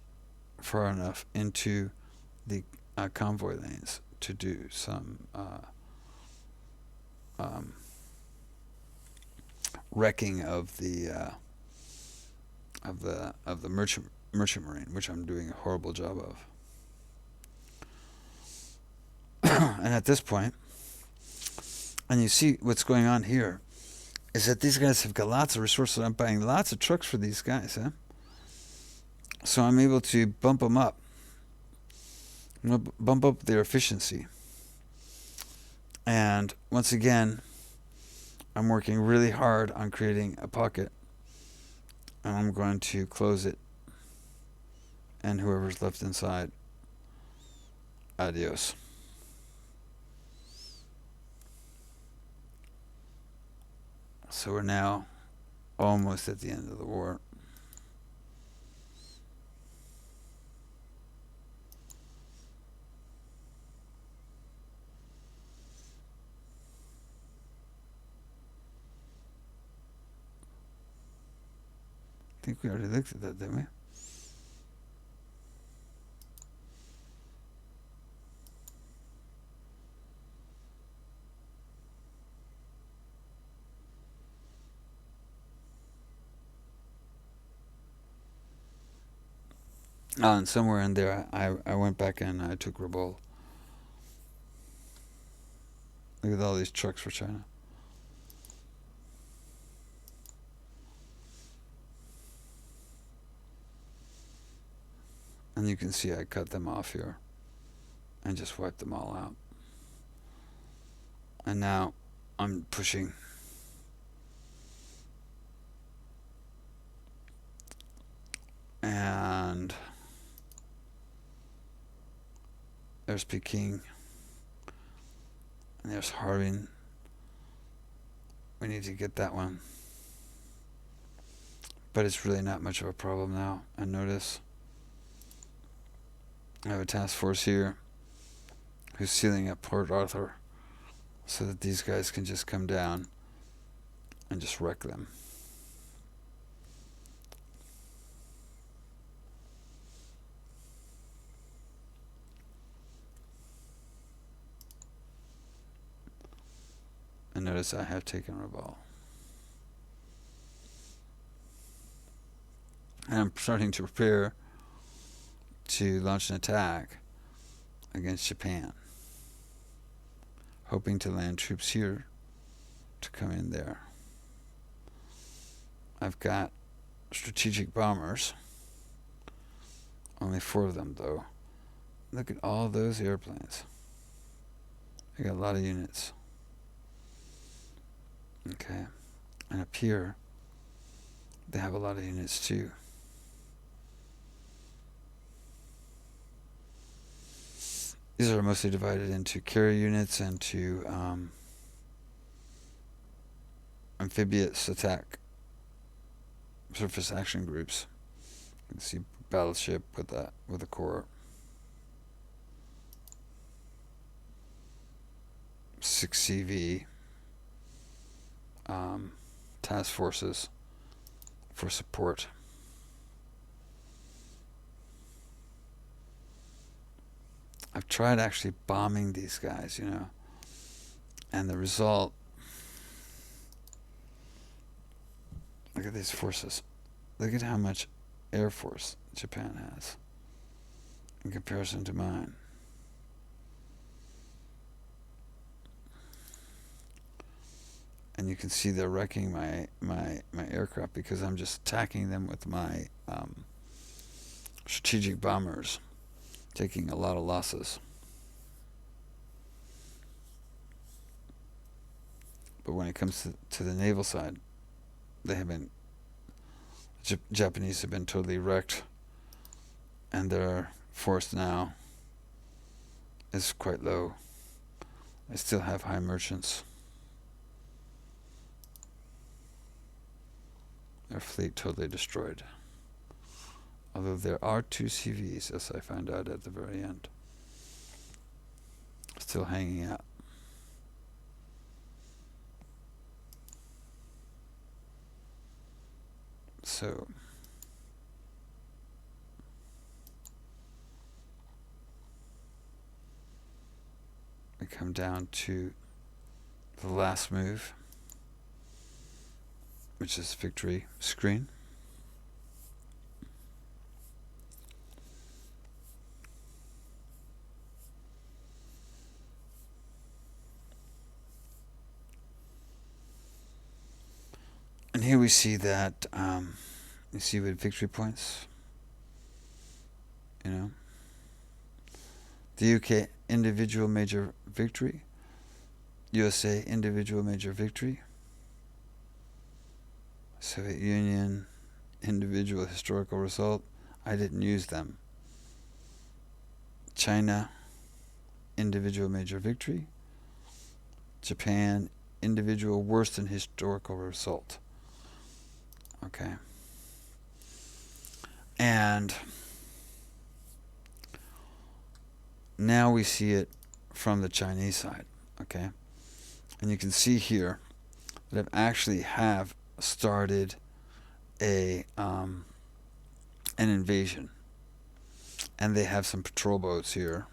far enough into the convoy lanes to do some wrecking of the merchant marine, which I'm doing a horrible job of. And at this point, and you see what's going on here, is that these guys have got lots of resources. I'm buying lots of trucks for these guys, huh? So I'm able to bump them up. Bump up their efficiency. And once again, I'm working really hard on creating a pocket. And I'm going to close it. And whoever's left inside, adios. So we're now almost at the end of the war. I think we already looked at that, didn't we? Oh, and somewhere in there, I went back and I took Rabaul. Look at all these trucks for China. And you can see I cut them off here and just wiped them all out. And now I'm pushing. And there's Peking. And there's Harbin. We need to get that one. But it's really not much of a problem now. And notice I have a task force here who's sealing up Port Arthur so that these guys can just come down and just wreck them. And notice I have taken Rabaul. And I'm starting to prepare to launch an attack against Japan. hoping to land troops here to come in there. I've got strategic bombers. Only 4 of them, though. Look at all those airplanes. I got a lot of units. Okay. And up here, they have a lot of units, too. These are mostly divided into carrier units and to amphibious attack surface action groups. You can see battleship with a core. 6 CV task forces for support. I've tried actually bombing these guys, and the result, look at these forces. Look at how much Air Force Japan has in comparison to mine. And you can see they're wrecking my aircraft because I'm just attacking them with my strategic bombers, taking a lot of losses. But when it comes to the naval side, Japanese have been totally wrecked, and their force now is quite low. They still have high merchants. Their fleet totally destroyed. Although there are 2 CVs, as I found out at the very end, still hanging out. So we come down to the last move, which is victory screen. And here we see that, you see with victory points, the UK individual major victory, USA individual major victory, Soviet Union individual historical result. I didn't use them. China individual major victory, Japan individual worst in historical result. Okay. And now we see it from the Chinese side. Okay. And you can see here that I actually have started an invasion. And they have some patrol boats here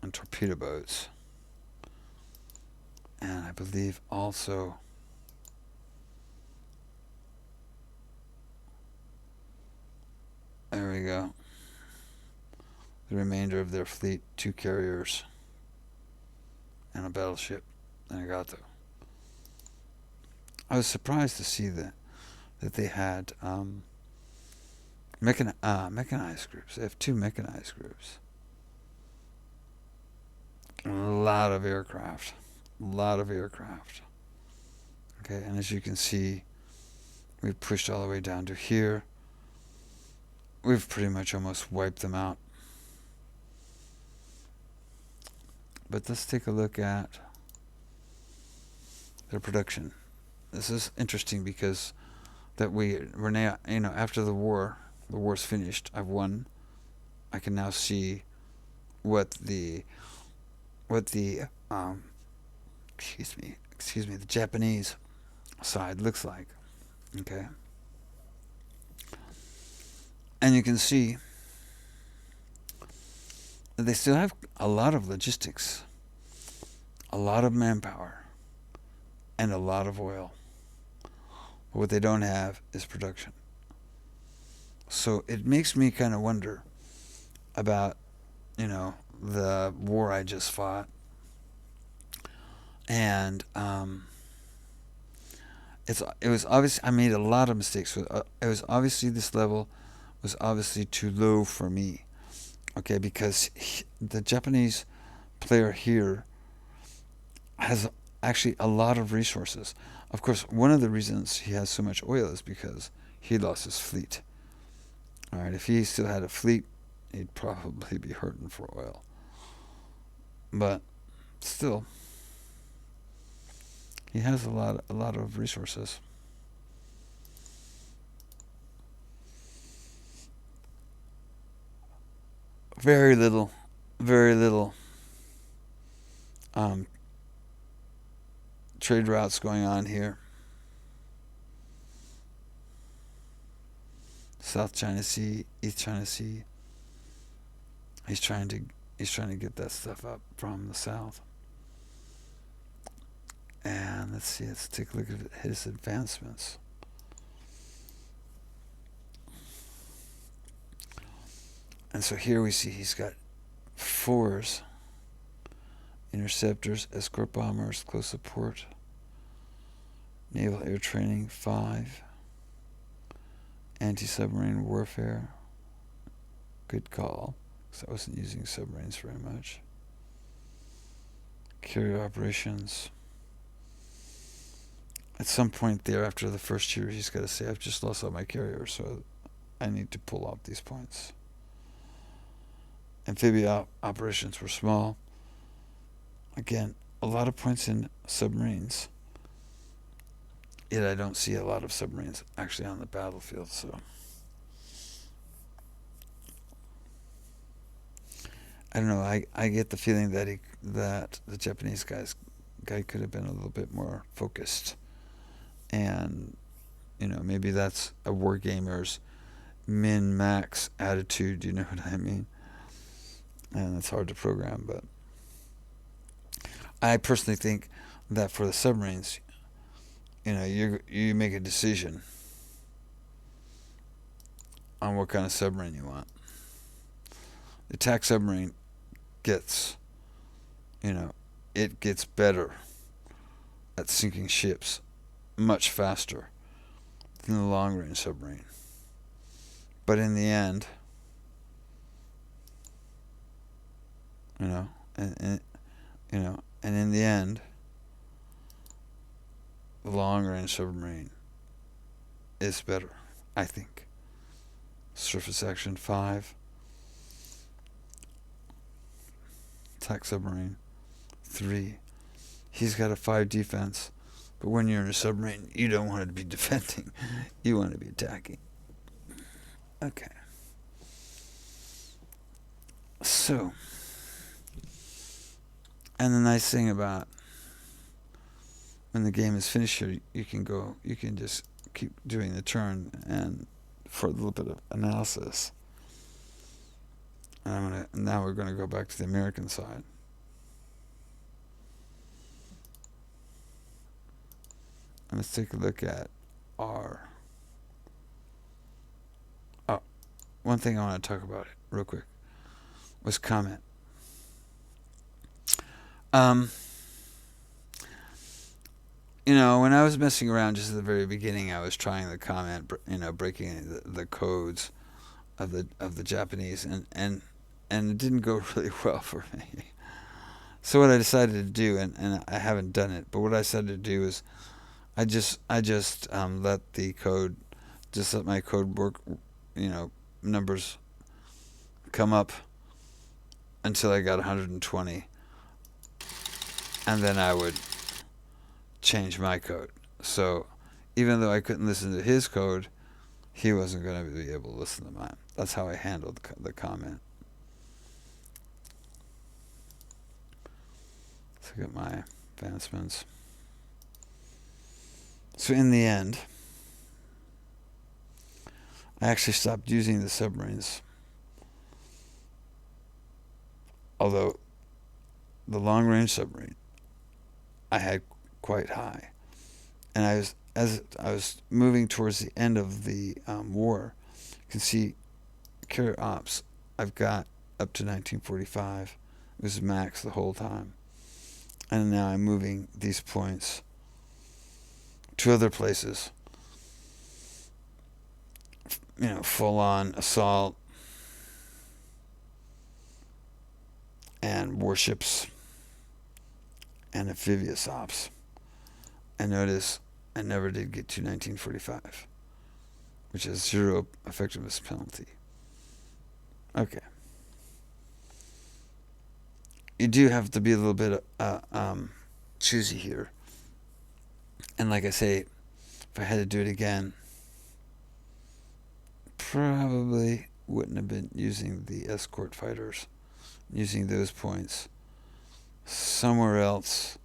and torpedo boats. And I believe also there we go. The remainder of their fleet, 2 carriers and a battleship, Nagato. I was surprised to see that they had mechanized groups. They have 2 mechanized groups. A lot of aircraft. Okay, and as you can see, we've pushed all the way down to here. We've pretty much almost wiped them out. But let's take a look at their production. This is interesting because that we're now, after the war's finished, I've won. I can now see what the the Japanese side looks like. Okay. And you can see that they still have a lot of logistics, a lot of manpower, and a lot of oil. But what they don't have is production. So it makes me kind of wonder about, the war I just fought And it was obvious I made a lot of mistakes. It was obviously this level was obviously too low for me. Okay, because the Japanese player here has actually a lot of resources. Of course, one of the reasons he has so much oil is because he lost his fleet. All right, if he still had a fleet, he'd probably be hurting for oil. But still, he has a lot of resources. Very little, very little um, trade routes going on here. South China Sea, East China Sea. He's trying to he's trying to get that stuff up from the south. And let's see, let's take a look at his advancements. And so here we see he's got 4s, interceptors, escort bombers, close support, naval air training 5, anti-submarine warfare. Good call, because I wasn't using submarines very much. Carrier operations. At some point there, after the first year, he's got to say, I've just lost all my carriers, so I need to pull out these points. Amphibious operations were small. Again, a lot of points in submarines. Yet I don't see a lot of submarines actually on the battlefield, so I don't know. I get the feeling that that the Japanese guy could have been a little bit more focused, and maybe that's a wargamer's min max attitude. You know what I mean? And it's hard to program, but I personally think that for the submarines, you make a decision on what kind of submarine you want. The attack submarine gets, it gets better at sinking ships much faster than the long range submarine. But in the end, and in the end, the long range submarine is better, I think. Surface action 5, attack submarine 3. He's got a 5 defense, but when you're in a submarine, you don't want to be defending. You want to be attacking. Okay. So, and the nice thing about when the game is finished here, you can just keep doing the turn and for a little bit of analysis. And now we're going to go back to the American side. And let's take a look at our. Oh, one thing I want to talk about real quick was comment. When I was messing around just at the very beginning, I was trying the comment, breaking the codes of the Japanese, and it didn't go really well for me. So what I decided to do, and I haven't done it, but what I decided to do is I just let the code, just let my code work, numbers come up until I got 120, and then I would change my code. So even though I couldn't listen to his code, he wasn't going to be able to listen to mine. That's how I handled the comment. Let's look at my advancements. So in the end, I actually stopped using the submarines. Although the long range submarine I had quite high. And as I was moving towards the end of the war, you can see carrier ops I've got up to 1945. It was max the whole time. And now I'm moving these points to other places. Full on assault and warships and amphibious ops. And notice I never did get to 1945, which is 0 effectiveness penalty. Okay. You do have to be a little bit choosy here. And like I say, if I had to do it again, probably wouldn't have been using the escort fighters, using those points somewhere else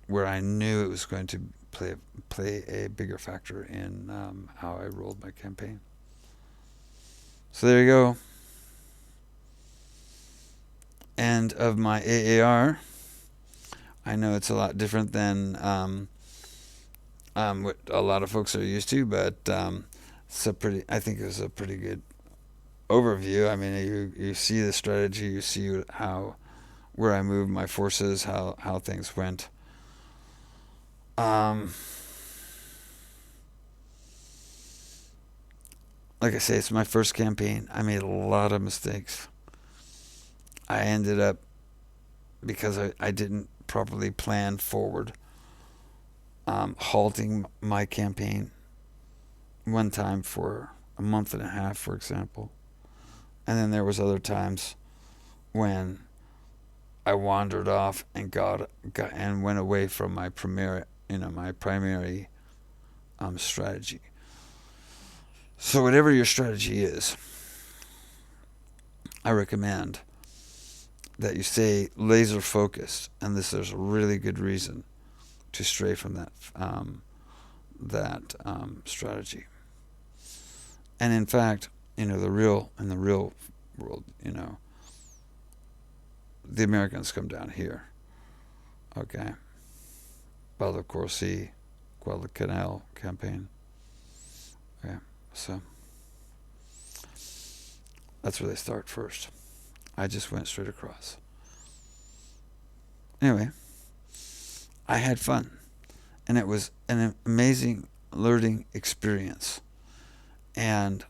where I knew it was going to play a bigger factor in how I rolled my campaign. So there you go. End of my AAR. I know it's a lot different than what a lot of folks are used to, but I think it was a pretty good overview. I mean, you see the strategy, you see where I moved my forces, how things went. Like I say, it's my first campaign. I made a lot of mistakes. I ended up, because I didn't properly plan forward, halting my campaign one time for a month and a half, for example. And then there was other times when I wandered off and got and went away from my primary strategy. So whatever your strategy is, I recommend that you stay laser focused, and there's a really good reason to stray from that strategy. And in fact, in the real world, the Americans come down here. Okay. Valdez-Corsi, Guadalcanal campaign. Okay. So that's where they start first. I just went straight across. Anyway, I had fun, and it was an amazing learning experience. And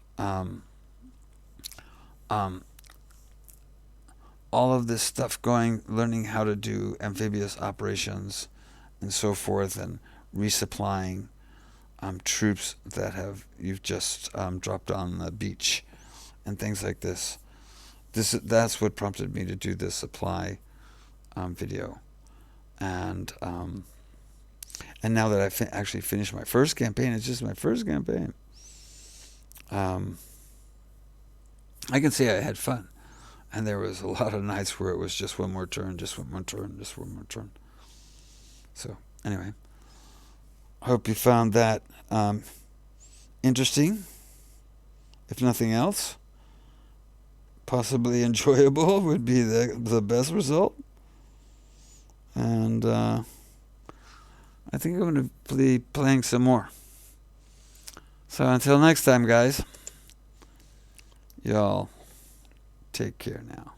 all of this stuff learning how to do amphibious operations and so forth, and resupplying troops that you've just dropped on the beach and things like this. That's what prompted me to do this supply video. And now that I've actually finished my first campaign, it's just my first campaign. I can say I had fun. And there was a lot of nights where it was just one more turn, just one more turn, just one more turn. So anyway, I hope you found that interesting. If nothing else, possibly enjoyable would be the best result. And I think I'm going to be playing some more. So until next time, guys, y'all take care now.